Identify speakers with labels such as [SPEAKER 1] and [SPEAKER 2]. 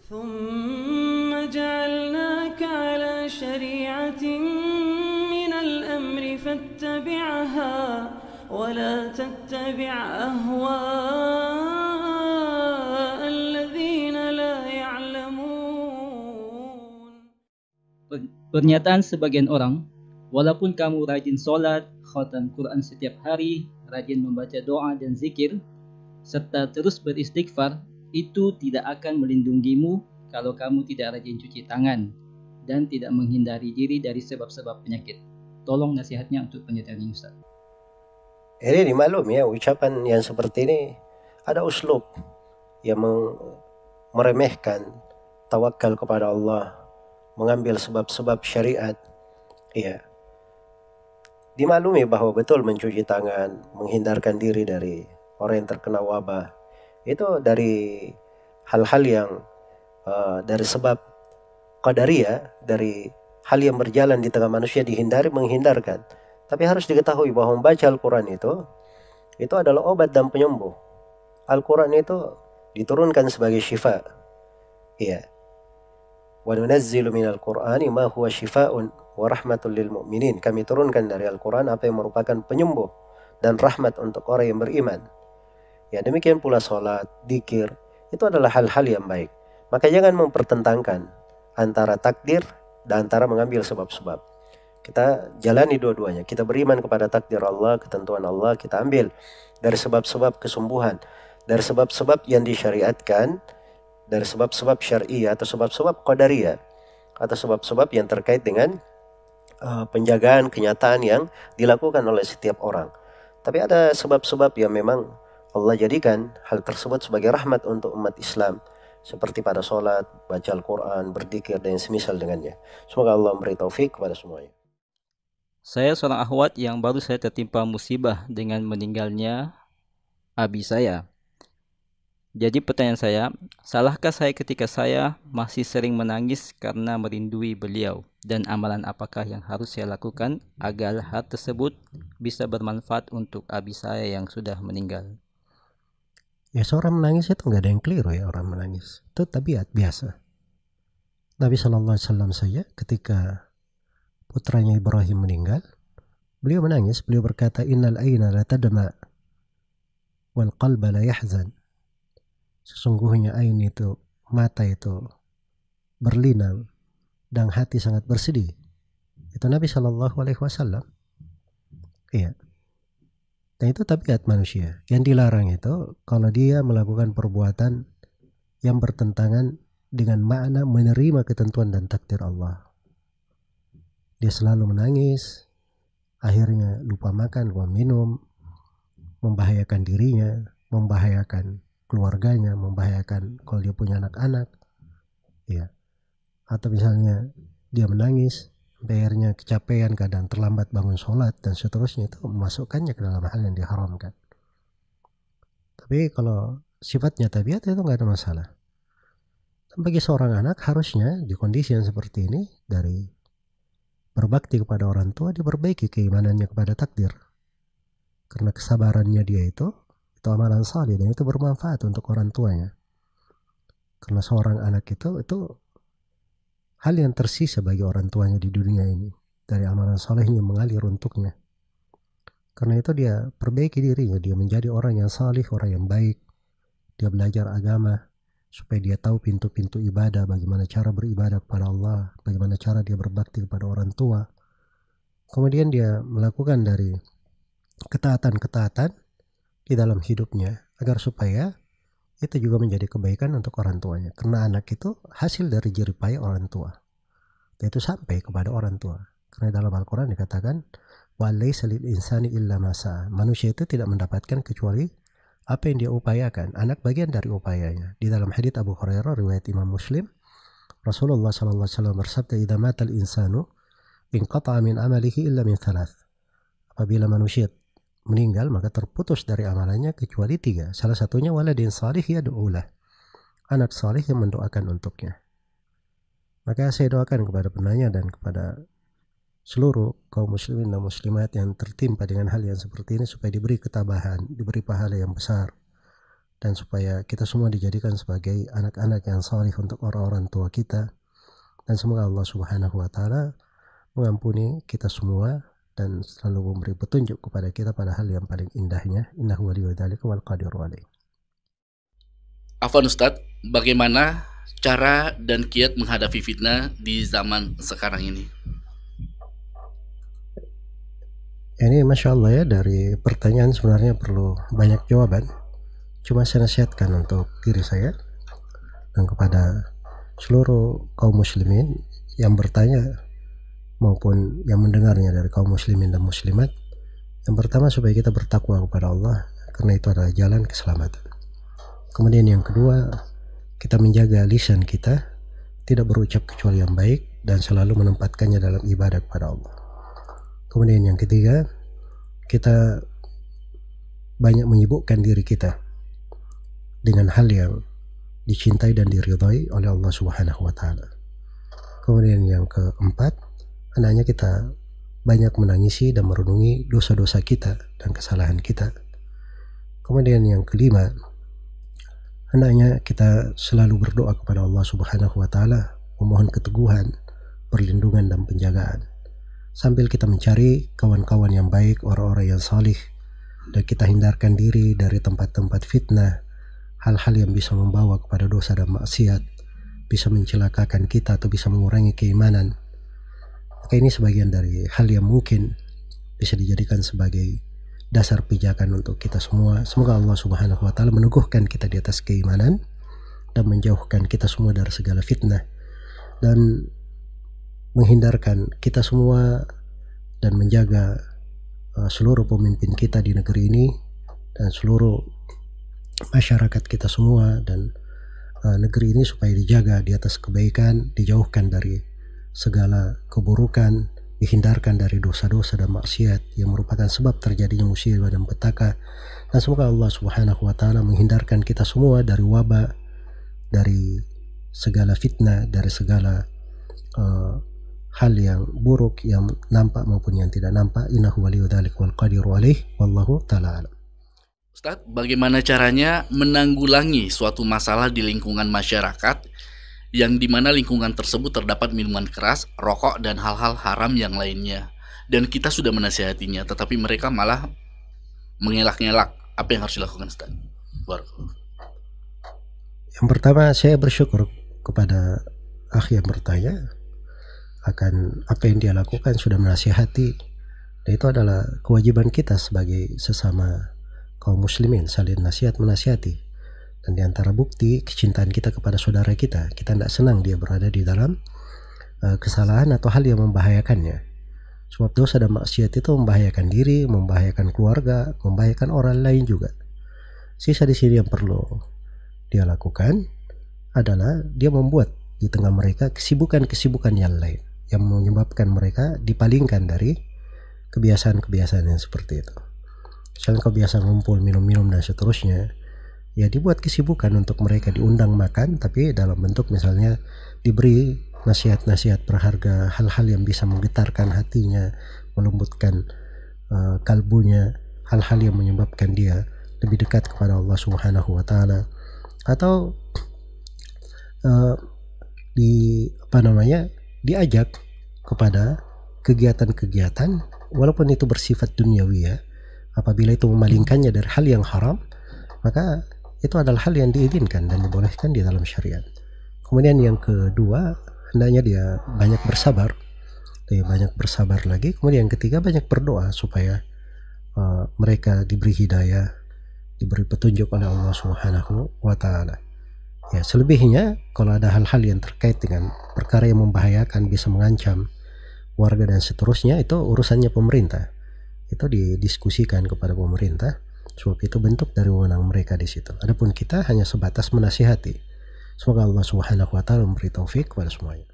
[SPEAKER 1] ثم جعلناك على شريعة من الأمر فاتبعها ولا تتبع أهواء الذين لا يعلمون.
[SPEAKER 2] Pernyataan sebagian orang, walaupun kamu rajin sholat, khatam Quran setiap hari, rajin membaca doa dan zikir, serta terus beristighfar, itu tidak akan melindungimu kalau kamu tidak rajin cuci tangan dan tidak menghindari diri dari sebab-sebab penyakit. Tolong nasihatnya untuk penyataan ini, Ustaz.
[SPEAKER 3] Ini dimaklum ya, ucapan yang seperti ini ada uslub yang meremehkan tawakal kepada Allah, mengambil sebab-sebab syariat. Ya, dimaklumi bahwa betul mencuci tangan, menghindarkan diri dari orang yang terkena wabah, itu dari hal-hal yang dari sebab qadariyah, dari hal yang berjalan di tengah manusia dihindari, menghindarkan. Tapi harus diketahui bahwa membaca Al-Quran itu adalah obat dan penyembuh. Al-Quran itu diturunkan sebagai syifa. Iya. Wa nunazzilu minal Qur'ani ma huwa syifaa'un wa rahmatul lil mu'minin. Kami turunkan dari Al-Quran apa yang merupakan penyembuh dan rahmat untuk orang yang beriman. Ya, demikian pula sholat, dzikir, itu adalah hal-hal yang baik. Maka jangan mempertentangkan antara takdir dan antara mengambil sebab-sebab. Kita jalani dua-duanya. Kita beriman kepada takdir Allah, ketentuan Allah, kita ambil dari sebab-sebab kesembuhan, dari sebab-sebab yang disyariatkan, dari sebab-sebab syar'iyah atau sebab-sebab qadariyah, atau sebab-sebab yang terkait dengan penjagaan kenyataan yang dilakukan oleh setiap orang. Tapi ada sebab-sebab yang memang Allah jadikan hal tersebut sebagai rahmat untuk umat Islam, seperti pada sholat, baca Al-Quran, berzikir dan semisal dengannya. Semoga Allah memberi taufik kepada semuanya.
[SPEAKER 2] Saya seorang akhwat yang baru saya tertimpa musibah dengan meninggalnya abi saya. Jadi pertanyaan saya, salahkah saya ketika saya masih sering menangis karena merindui beliau? Dan amalan apakah yang harus saya lakukan agar hal tersebut bisa bermanfaat untuk abi saya yang sudah meninggal?
[SPEAKER 4] Ya, seorang menangis itu nggak ada yang keliru ya, orang menangis. Itu tabiat biasa. Nabi SAW saja ketika putranya Ibrahim meninggal, beliau menangis. Beliau berkata, innal ayna la tadma wal qalba la yahzan. Sesungguhnya ain itu, mata itu berlinang dan hati sangat bersedih. Itu Nabi SAW. Iya. Dan itu tabiat manusia. Yang dilarang itu kalau dia melakukan perbuatan yang bertentangan dengan makna menerima ketentuan dan takdir Allah. Dia selalu menangis, akhirnya lupa makan, lupa minum, membahayakan dirinya, membahayakan keluarganya, membahayakan kalau dia punya anak-anak, ya. Atau misalnya dia menangis, akhirnya kecapean, kadang terlambat bangun sholat dan seterusnya, itu memasukkannya ke dalam hal yang diharamkan. Tapi kalau sifatnya tabiat itu nggak ada masalah. Dan bagi seorang anak harusnya di kondisi yang seperti ini, dari berbakti kepada orang tua, diperbaiki keimanannya kepada takdir. Karena kesabarannya dia itu amalan saleh dan itu bermanfaat untuk orang tuanya. Karena seorang anak itu hal yang tersisa bagi orang tuanya di dunia ini, dari amalan salehnya mengalir untuknya. Karena itu dia perbaiki dirinya, dia menjadi orang yang saleh, orang yang baik. Dia belajar agama supaya dia tahu pintu-pintu ibadah, bagaimana cara beribadah kepada Allah, bagaimana cara dia berbakti kepada orang tua. Kemudian dia melakukan dari ketaatan-ketaatan di dalam hidupnya agar supaya itu juga menjadi kebaikan untuk orang tuanya. Karena anak itu hasil dari jerih payah orang tua. Dan itu sampai kepada orang tua. Karena dalam Al-Quran dikatakan, wa laisa lil insani illa ma sa'a. Manusia itu tidak mendapatkan kecuali apa yang dia upayakan. Anak bagian dari upayanya. Di dalam hadits Abu Hurairah riwayat Imam Muslim, Rasulullah SAW bersabda, idza matal insanu inqata'a min amalihi illa min thalath. Apabila manusia meninggal maka terputus dari amalannya kecuali 3. Salah satunya waladin salih yad'ulah, anak salih yang mendoakan untuknya. Maka saya doakan kepada penanya dan kepada seluruh kaum muslimin dan muslimat yang tertimpa dengan hal yang seperti ini supaya diberi ketabahan, diberi pahala yang besar, dan supaya kita semua dijadikan sebagai anak-anak yang salih untuk orang-orang tua kita, dan semoga Allah Subhanahu wa taala mengampuni kita semua dan selalu memberi petunjuk kepada kita pada hal yang paling indahnya. Innahu waliyyu dzalika wal qadiru alaih.
[SPEAKER 5] Afwan Ustadz, bagaimana cara dan kiat menghadapi fitnah di zaman sekarang ini?
[SPEAKER 4] Ini Masya Allah ya, dari pertanyaan sebenarnya perlu banyak jawaban. Cuma saya nasihatkan untuk diri saya dan kepada seluruh kaum muslimin yang bertanya maupun yang mendengarnya dari kaum muslimin dan muslimat. Yang pertama, supaya kita bertakwa kepada Allah, karena itu adalah jalan keselamatan. Kemudian yang kedua, kita menjaga lisan kita, tidak berucap kecuali yang baik dan selalu menempatkannya dalam ibadah kepada Allah. Kemudian yang ketiga, kita banyak menyibukkan diri kita dengan hal yang dicintai dan diridhai oleh Allah Subhanahu wa taala. Kemudian yang keempat, hendaknya kita banyak menangisi dan merenungi dosa-dosa kita dan kesalahan kita. Kemudian yang kelima, hendaknya kita selalu berdoa kepada Allah Subhanahu wa taala, memohon keteguhan, perlindungan dan penjagaan, sambil kita mencari kawan-kawan yang baik, orang-orang yang salih, dan kita hindarkan diri dari tempat-tempat fitnah, hal-hal yang bisa membawa kepada dosa dan maksiat, bisa mencelakakan kita atau bisa mengurangi keimanan. Maka ini sebagian dari hal yang mungkin bisa dijadikan sebagai dasar pijakan untuk kita semua. Semoga Allah Subhanahu wa taala meneguhkan kita di atas keimanan dan menjauhkan kita semua dari segala fitnah, dan menghindarkan kita semua dan menjaga seluruh pemimpin kita di negeri ini dan seluruh masyarakat kita semua dan negeri ini supaya dijaga di atas kebaikan, dijauhkan dari segala keburukan, dihindarkan dari dosa-dosa dan maksiat yang merupakan sebab terjadinya musibah dan petaka. Dan semoga Allah Subhanahu wa taala menghindarkan kita semua dari wabah, dari segala fitnah, dari segala hal yang buruk yang nampak maupun yang tidak nampak. Innahu waliyyu dzalika wal qadiru alaih, wallahu taala alam.
[SPEAKER 5] Ustadz, bagaimana caranya menanggulangi suatu masalah di lingkungan masyarakat yang dimana lingkungan tersebut terdapat minuman keras, rokok, dan hal-hal haram yang lainnya, dan kita sudah menasihatinya tetapi mereka malah mengelak-ngelak? Apa yang harus dilakukan, Ustadz?
[SPEAKER 4] Yang pertama, saya bersyukur kepada akhi yang bertanya akan apa yang dia lakukan, sudah menasihati, dan itu adalah kewajiban kita sebagai sesama kaum muslimin, saling nasihat menasihati. Dan diantara bukti kecintaan kita kepada saudara kita, kita tidak senang dia berada di dalam kesalahan atau hal yang membahayakannya. Sebab dosa dan maksiat itu membahayakan diri, membahayakan keluarga, membahayakan orang lain juga. Sisa di sini yang perlu dia lakukan adalah dia membuat di tengah mereka kesibukan-kesibukan yang lain yang menyebabkan mereka dipalingkan dari kebiasaan-kebiasaan yang seperti itu. Misalnya kau biasa ngumpul, minum-minum dan seterusnya, ya dibuat kesibukan untuk mereka, diundang makan, tapi dalam bentuk misalnya diberi nasihat-nasihat berharga, hal-hal yang bisa menggetarkan hatinya, melembutkan kalbunya, hal-hal yang menyebabkan dia lebih dekat kepada Allah Subhanahu wa taala. Atau diajak kepada kegiatan-kegiatan walaupun itu bersifat duniawi ya. Apabila itu memalingkannya dari hal yang haram, maka itu adalah hal yang diizinkan dan dibolehkan di dalam syariat. Kemudian yang kedua, hendaknya dia banyak bersabar, lagi. Kemudian yang ketiga, banyak berdoa supaya mereka diberi hidayah, diberi petunjuk oleh Allah Subhanahu wa taala. Ya, selebihnya kalau ada hal-hal yang terkait dengan perkara yang membahayakan, bisa mengancam warga dan seterusnya, itu urusannya pemerintah. Itu didiskusikan kepada pemerintah, sebab itu bentuk dari wewenang mereka di situ. Adapun kita hanya sebatas menasihati. Semoga Allah Subhanahu wa taala memberi taufik kepada semuanya.